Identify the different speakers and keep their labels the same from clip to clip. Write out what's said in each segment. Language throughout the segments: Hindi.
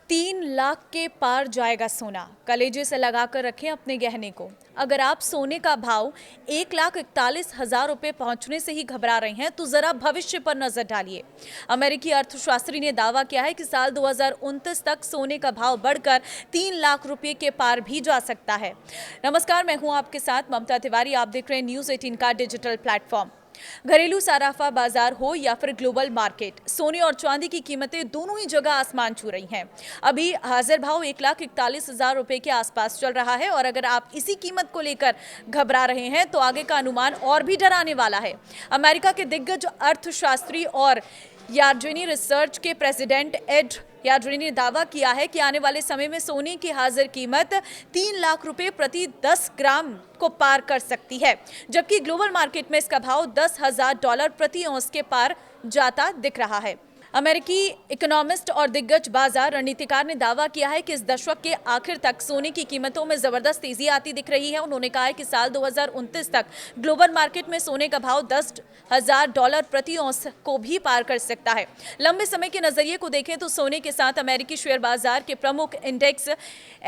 Speaker 1: 3 लाख के पार जाएगा सोना। कलेजे से लगाकर रखें अपने गहने को। अगर आप सोने का भाव 1,41,000 रुपए पहुंचने से ही घबरा रहे हैं तो जरा भविष्य पर नजर डालिए। अमेरिकी अर्थशास्त्री ने दावा किया है कि साल 2029 तक सोने का भाव बढ़कर 3 लाख रुपए के पार भी जा सकता है। नमस्कार, मैं हूं आपके साथ ममता तिवारी। आप देख रहे हैं न्यूज़ 18 का डिजिटल प्लेटफॉर्म। घरेलू सराफा बाजार हो या फिर ग्लोबल मार्केट, सोने और चांदी की कीमतें दोनों ही जगह आसमान छू रही हैं। अभी हाजिर भाव 1,41,000 रुपए के आसपास चल रहा है और अगर आप इसी कीमत को लेकर घबरा रहे हैं तो आगे का अनुमान और भी डराने वाला है। अमेरिका के दिग्गज अर्थशास्त्री और यार्डनी रिसर्च के प्रेसिडेंट एड यार्डनी ने दावा किया है कि आने वाले समय में सोने की हाजिर कीमत 3 लाख रुपए प्रति 10 ग्राम को पार कर सकती है, जबकि ग्लोबल मार्केट में इसका भाव $10,000 प्रति औंस के पार जाता दिख रहा है। अमेरिकी इकोनॉमिस्ट और दिग्गज बाजार रणनीतिकार ने दावा किया है कि इस दशक के आखिर तक सोने की कीमतों में जबरदस्त तेजी आती दिख रही है। उन्होंने कहा है कि साल 2029 तक ग्लोबल मार्केट में सोने का भाव $10,000 प्रति औंस को भी पार कर सकता है। लंबे समय के नजरिए को देखें तो सोने के साथ अमेरिकी शेयर बाजार के प्रमुख इंडेक्स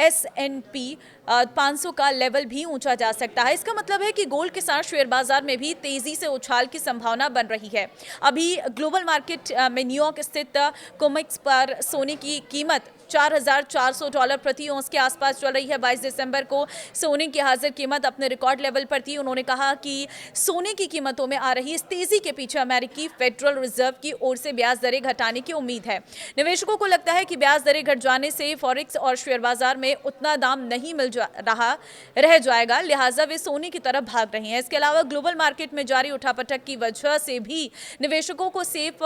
Speaker 1: S&P 500 का लेवल भी ऊंचा जा सकता है। इसका मतलब है कि गोल्ड के साथ शेयर बाजार में भी तेजी से उछाल की संभावना बन रही है। अभी ग्लोबल मार्केट में न्यूयॉर्क स्थित कोमेक्स पर सोने की कीमत $4,400 प्रति औंस के आसपास चल रही है। 22 दिसंबर को सोने की हाजिर कीमत अपने रिकॉर्ड लेवल पर थी। उन्होंने कहा कि सोने की कीमतों में आ रही इस तेजी के पीछे अमेरिकी फेडरल रिजर्व की ओर से ब्याज दरें घटाने की उम्मीद है। निवेशकों को लगता है कि ब्याज दरें घट जाने से फॉरेक्स और शेयर बाजार में उतना दाम नहीं रह जाएगा, लिहाजा वे सोने की तरफ भाग रहे हैं। इसके अलावा ग्लोबल मार्केट में जारी उठापटक की वजह से भी निवेशकों को सेफ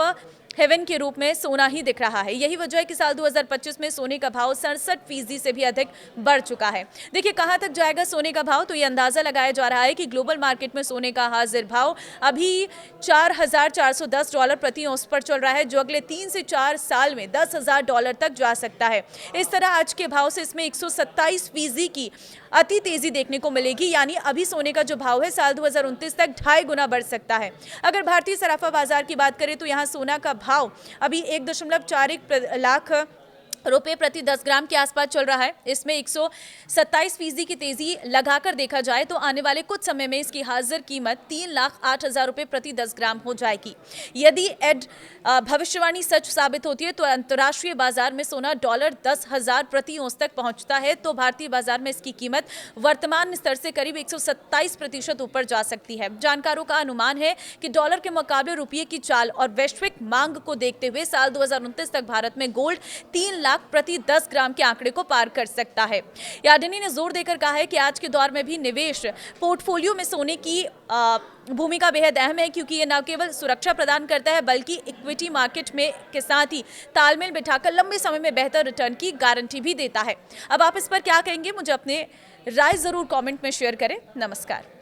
Speaker 1: हेवन के रूप में सोना ही दिख रहा है। यही वजह है कि साल 2025 में सोने का भाव 67% से भी अधिक बढ़ चुका है। देखिए कहां तक जाएगा सोने का भाव, तो ये अंदाजा लगाया जा रहा है कि ग्लोबल मार्केट में सोने का हाजिर भाव अभी $4,410 प्रति औंस पर चल रहा है, जो अगले 3 से 4 साल में $10,000 तक जा सकता है। इस तरह आज के भाव से इसमें 127% की अति तेजी देखने को मिलेगी, यानी अभी सोने का जो भाव है साल 2029 तक 2.5 गुना बढ़ सकता है। अगर भारतीय सराफा बाजार की बात करें तो यहाँ सोना का भाव अभी 1.41 लाख रुपए प्रति 10 ग्राम के आसपास चल रहा है। इसमें 127% की तेजी लगाकर देखा जाए तो आने वाले कुछ समय में इसकी हाजिर कीमत 3,08,000 रुपए प्रति 10 ग्राम हो जाएगी। यदि भविष्यवाणी सच साबित होती है तो अंतर्राष्ट्रीय बाजार में सोना $10,000 प्रति औंस तक पहुंचता है तो भारतीय बाजार में इसकी कीमत वर्तमान स्तर से करीब 127% ऊपर जा सकती है। जानकारों का अनुमान है कि डॉलर के मुकाबले रुपये की चाल और वैश्विक मांग को देखते हुए साल 2029 तक भारत में गोल्ड 3 लाख प्रति 10 ग्राम के आंकड़े को पार कर सकता है। यार्डनी ने जोर देकर कहा है कि आज के दौर में भी निवेश पोर्टफोलियो में सोने की भूमिका बेहद अहम है, क्योंकि ये न केवल सुरक्षा प्रदान करता है बल्कि इक्विटी मार्केट में के साथ ही तालमेल बिठाकर लंबे समय में बेहतर रिटर्न की गारंटी भी देता है। अब आप इस पर क्या कहेंगे, मुझे अपने राय जरूर कमेंट में शेयर करें। नमस्कार।